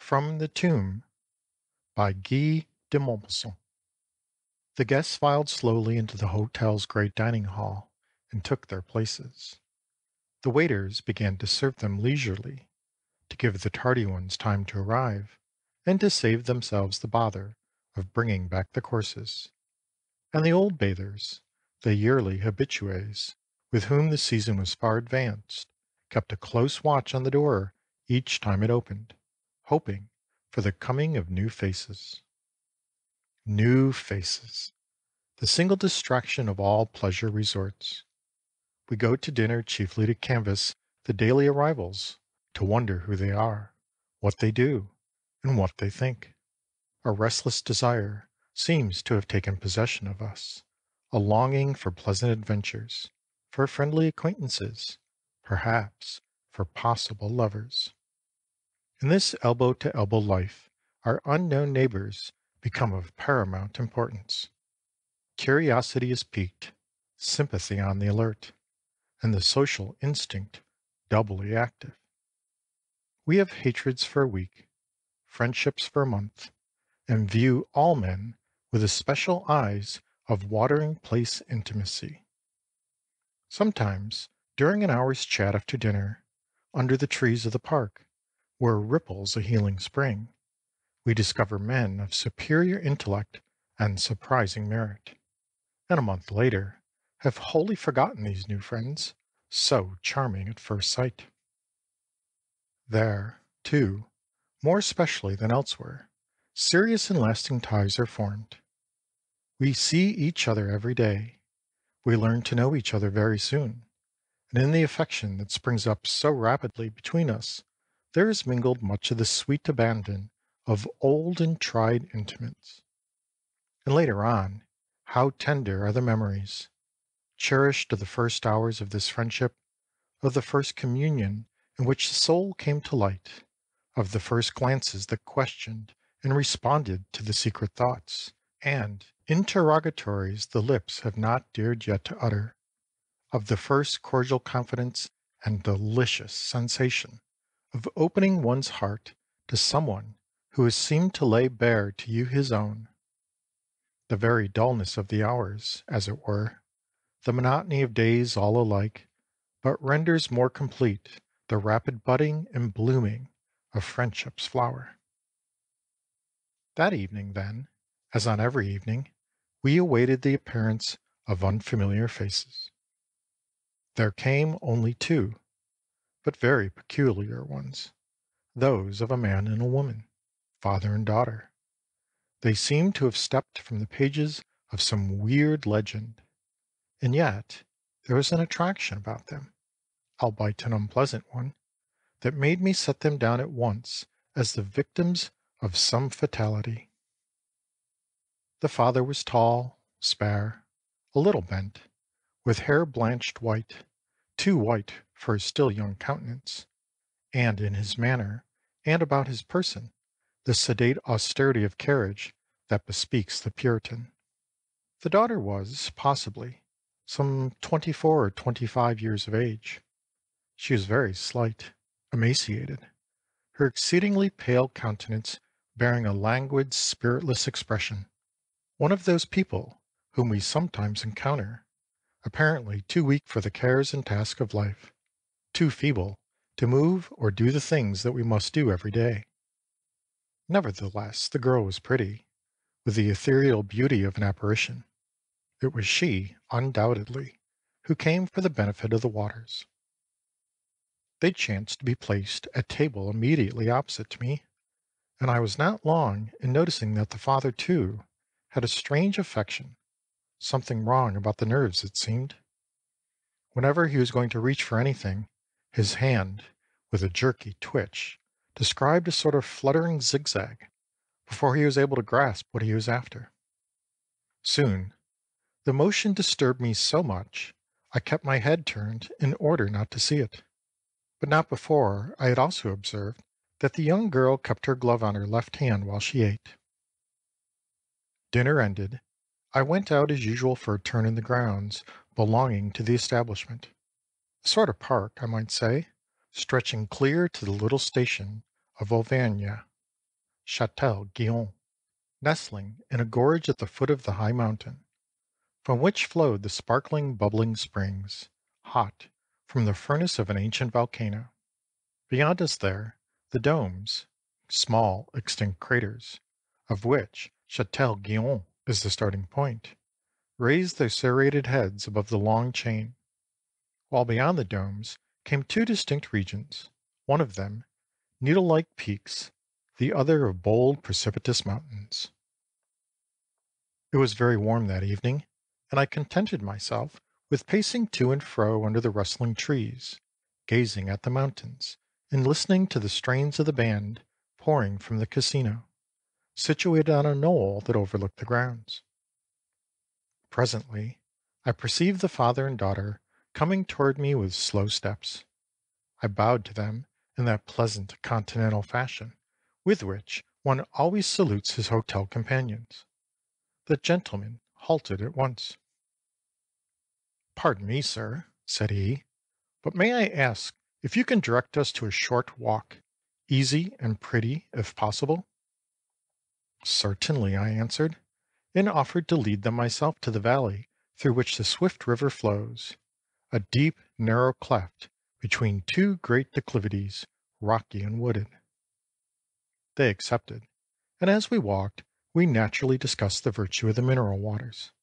From the Tomb by Guy de Maupassant. The guests filed slowly into the hotel's great dining hall and took their places. The waiters began to serve them leisurely, to give the tardy ones time to arrive, and to save themselves the bother of bringing back the courses. And the old bathers, the yearly habitués, with whom the season was far advanced, kept a close watch on the door each time it opened, hoping for the coming of new faces. New faces, the single distraction of all pleasure resorts. We go to dinner chiefly to canvass the daily arrivals, to wonder who they are, what they do, and what they think. A restless desire seems to have taken possession of us, a longing for pleasant adventures, for friendly acquaintances, perhaps for possible lovers. In this elbow-to-elbow life, our unknown neighbors become of paramount importance. Curiosity is piqued, sympathy on the alert, and the social instinct doubly active. We have hatreds for a week, friendships for a month, and view all men with the special eyes of watering-place intimacy. Sometimes, during an hour's chat after dinner, under the trees of the park, where ripples a healing spring, we discover men of superior intellect and surprising merit, and a month later have wholly forgotten these new friends, so charming at first sight. There, too, more especially than elsewhere, serious and lasting ties are formed. We see each other every day. We learn to know each other very soon, and in the affection that springs up so rapidly between us, there is mingled much of the sweet abandon of old and tried intimates. And later on, how tender are the memories, cherished of the first hours of this friendship, of the first communion in which the soul came to light, of the first glances that questioned and responded to the secret thoughts and interrogatories the lips have not dared yet to utter, of the first cordial confidence and delicious sensation of opening one's heart to someone who has seemed to lay bare to you his own. The very dullness of the hours, as it were, the monotony of days all alike, but renders more complete the rapid budding and blooming of friendship's flower. That evening, then, as on every evening, we awaited the appearance of unfamiliar faces. There came only two, but very peculiar ones, those of a man and a woman, father and daughter. They seemed to have stepped from the pages of some weird legend, and yet there was an attraction about them, albeit an unpleasant one, that made me set them down at once as the victims of some fatality. The father was tall, spare, a little bent, with hair blanched white, too white for his still young countenance, and in his manner, and about his person, the sedate austerity of carriage that bespeaks the Puritan. The daughter was, possibly, some 24 or 25 years of age. She was very slight, emaciated, her exceedingly pale countenance bearing a languid, spiritless expression, one of those people whom we sometimes encounter, apparently too weak for the cares and tasks of life, too feeble to move or do the things that we must do every day. Nevertheless, the girl was pretty, with the ethereal beauty of an apparition. It was she, undoubtedly, who came for the benefit of the waters. They chanced to be placed at table immediately opposite to me, and I was not long in noticing that the father, too, had a strange affection, something wrong about the nerves, it seemed. Whenever he was going to reach for anything, his hand, with a jerky twitch, described a sort of fluttering zigzag before he was able to grasp what he was after. Soon, the motion disturbed me so much, I kept my head turned in order not to see it. But not before I had also observed that the young girl kept her glove on her left hand while she ate. Dinner ended, I went out as usual for a turn in the grounds belonging to the establishment, a sort of park, I might say, stretching clear to the little station of Auvergne. Châtel Guyon, nestling in a gorge at the foot of the high mountain, from which flowed the sparkling, bubbling springs, hot from the furnace of an ancient volcano. Beyond us there, the domes, small extinct craters, of which Châtel Guyon is the starting point, raised their serrated heads above the long chain, while beyond the domes came two distinct regions, one of them needle-like peaks, the other of bold, precipitous mountains. It was very warm that evening, and I contented myself with pacing to and fro under the rustling trees, gazing at the mountains, and listening to the strains of the band pouring from the casino, situated on a knoll that overlooked the grounds. Presently, I perceived the father and daughter coming toward me with slow steps. I bowed to them in that pleasant continental fashion with which one always salutes his hotel companions. The gentleman halted at once. "Pardon me, sir," said he, "but may I ask if you can direct us to a short walk, easy and pretty, if possible?" "Certainly," I answered, and offered to lead them myself to the valley through which the swift river flows, a deep, narrow cleft between two great declivities, rocky and wooded. They accepted, and as we walked, we naturally discussed the virtue of the mineral waters.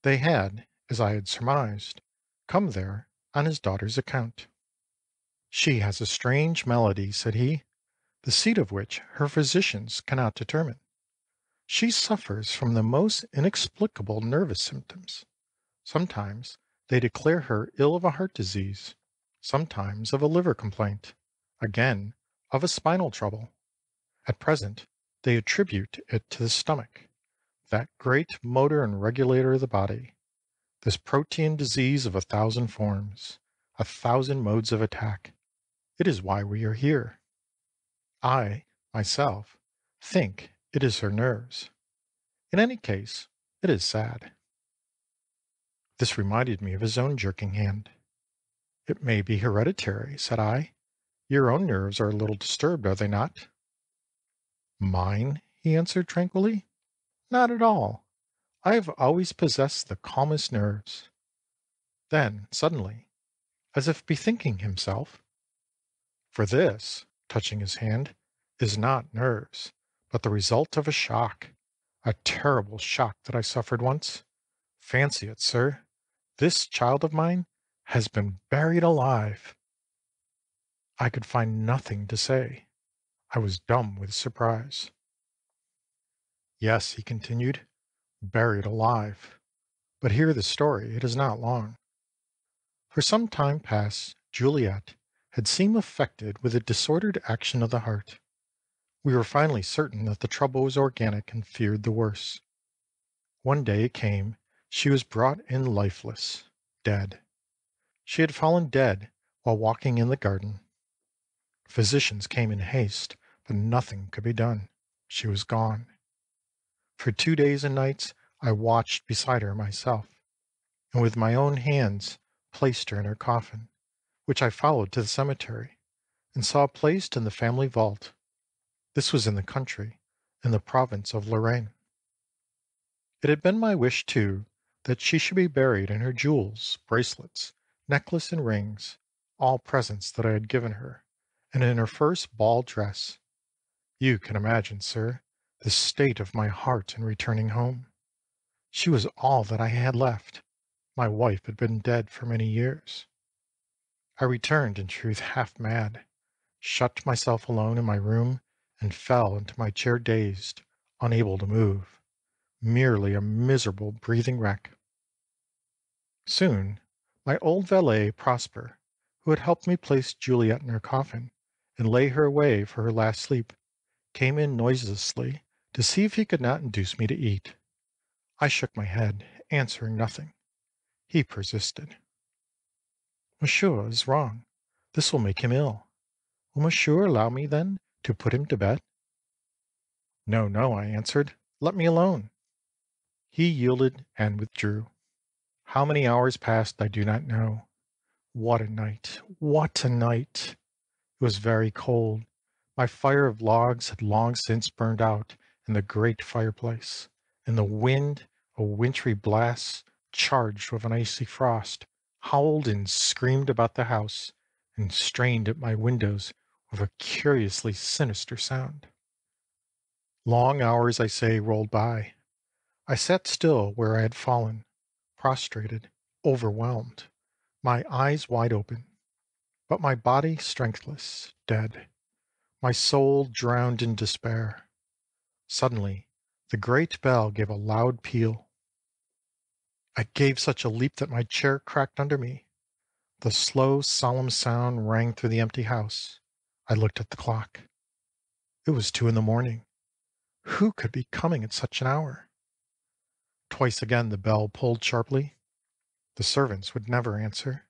They had, as I had surmised, come there on his daughter's account. "She has a strange malady," said he, "the seat of which her physicians cannot determine. She suffers from the most inexplicable nervous symptoms. Sometimes they declare her ill of a heart disease, sometimes of a liver complaint, again of a spinal trouble. At present they attribute it to the stomach, that great motor and regulator of the body. This protean disease of a thousand forms, a thousand modes of attack. It is why we are here. I, myself, think it is her nerves. In any case, it is sad." This reminded me of his own jerking hand. "It may be hereditary," said I. "Your own nerves are a little disturbed, are they not?" "Mine?" he answered tranquilly. "Not at all. I have always possessed the calmest nerves." Then, suddenly, as if bethinking himself, "For this," touching his hand, "is not nerves, but the result of a shock, a terrible shock that I suffered once. Fancy it, sir! This child of mine has been buried alive." I could find nothing to say. I was dumb with surprise. "Yes," he continued, "buried alive. But hear the story, it is not long. For some time past Juliet had seemed affected with a disordered action of the heart. We were finally certain that the trouble was organic and feared the worst. One day it came she was brought in lifeless, dead. She had fallen dead while walking in the garden. Physicians came in haste, but nothing could be done. She was gone. For 2 days and nights I watched beside her myself, and with my own hands placed her in her coffin, which I followed to the cemetery, and saw placed in the family vault. This was in the country, in the province of Lorraine. It had been my wish, too, that she should be buried in her jewels, bracelets, necklace, and rings, all presents that I had given her, and in her first ball dress. You can imagine, sir, the state of my heart in returning home. She was all that I had left. My wife had been dead for many years. I returned, in truth, half mad, shut myself alone in my room, and fell into my chair dazed, unable to move, merely a miserable breathing wreck. Soon my old valet Prosper, who had helped me place Juliet in her coffin and lay her away for her last sleep, came in noiselessly to see if he could not induce me to eat. I shook my head, answering nothing. He persisted. "Monsieur is wrong. This will make him ill. Will monsieur allow me, then, to put him to bed?" "No, no," I answered. "Let me alone." He yielded and withdrew. How many hours passed I do not know. What a night! What a night! It was very cold, My fire of logs had long since burned out in the great fireplace, and the wind, a wintry blast charged with an icy frost, howled and screamed about the house and strained at my windows with a curiously sinister sound. Long hours, I say, rolled by. I sat still where I had fallen, prostrated, overwhelmed, my eyes wide open, but my body strengthless, dead, my soul drowned in despair. Suddenly, the great bell gave a loud peal. I gave such a leap that my chair cracked under me. The slow, solemn sound rang through the empty house. I looked at the clock. It was 2 in the morning. Who could be coming at such an hour? Twice again the bell pulled sharply. The servants would never answer,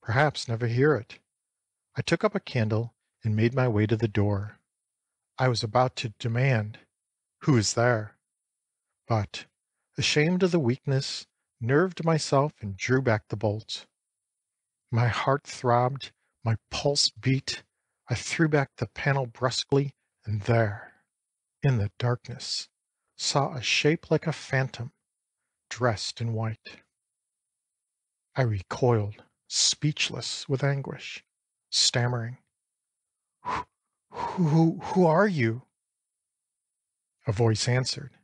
perhaps never hear it. I took up a candle and made my way to the door. I was about to demand, "Who is there?" but, ashamed of the weakness, nerved myself and drew back the bolt. My heart throbbed, my pulse beat. I threw back the panel brusquely, and there, in the darkness, saw a shape like a phantom, dressed in white. I recoiled, speechless with anguish, stammering, "Who are you?" A voice answered,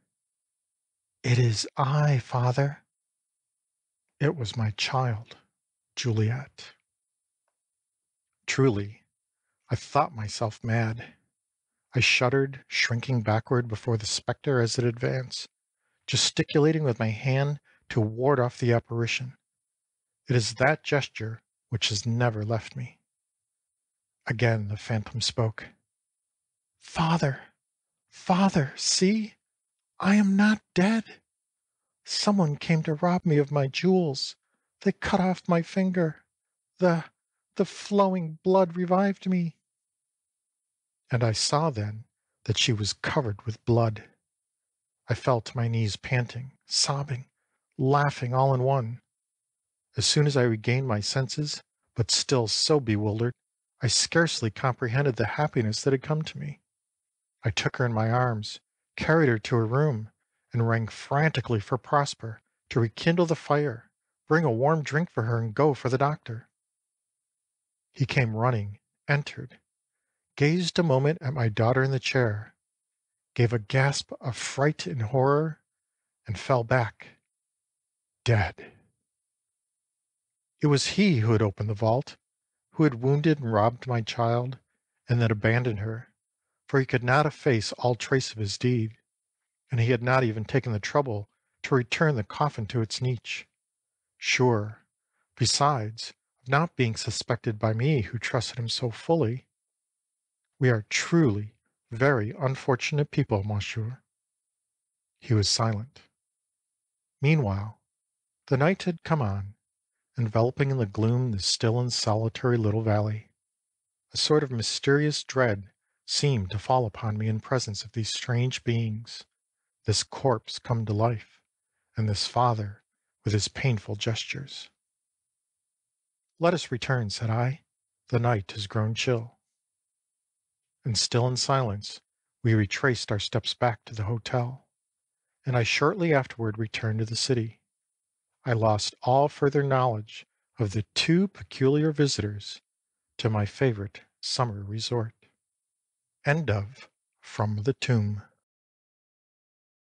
"It is I, father." It was my child, Juliet. Truly, I thought myself mad. I shuddered, shrinking backward before the spectre as it advanced, gesticulating with my hand to ward off the apparition. It is that gesture which has never left me. Again the phantom spoke. "Father, father, see, I am not dead. Someone came to rob me of my jewels. They cut off my finger. The, the flowing blood revived me." And I saw then that she was covered with blood. I fell to my knees panting, sobbing, laughing all in one. As soon as I regained my senses, but still so bewildered, I scarcely comprehended the happiness that had come to me. I took her in my arms, carried her to her room, and rang frantically for Prosper to rekindle the fire, bring a warm drink for her, and go for the doctor. He came running, entered, gazed a moment at my daughter in the chair, gave a gasp of fright and horror, and fell back, dead. It was he who had opened the vault, who had wounded and robbed my child, and then abandoned her, for he could not efface all trace of his deed, and he had not even taken the trouble to return the coffin to its niche. Sure, besides, of not being suspected by me who trusted him so fully. We are truly very unfortunate people, monsieur. He was silent. Meanwhile, the night had come on, enveloping in the gloom the still and solitary little valley. A sort of mysterious dread seemed to fall upon me in presence of these strange beings, this corpse come to life, and this father with his painful gestures. "Let us return," said I. "The night has grown chill." And still in silence, we retraced our steps back to the hotel, and I shortly afterward returned to the city. I lost all further knowledge of the two peculiar visitors to my favorite summer resort. End of From the Tomb.